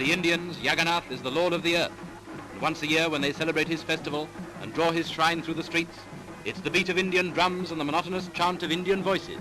the Indians, Jagannath is the lord of the earth. And once a year when they celebrate his festival and draw his shrine through the streets, it's the beat of Indian drums and the monotonous chant of Indian voices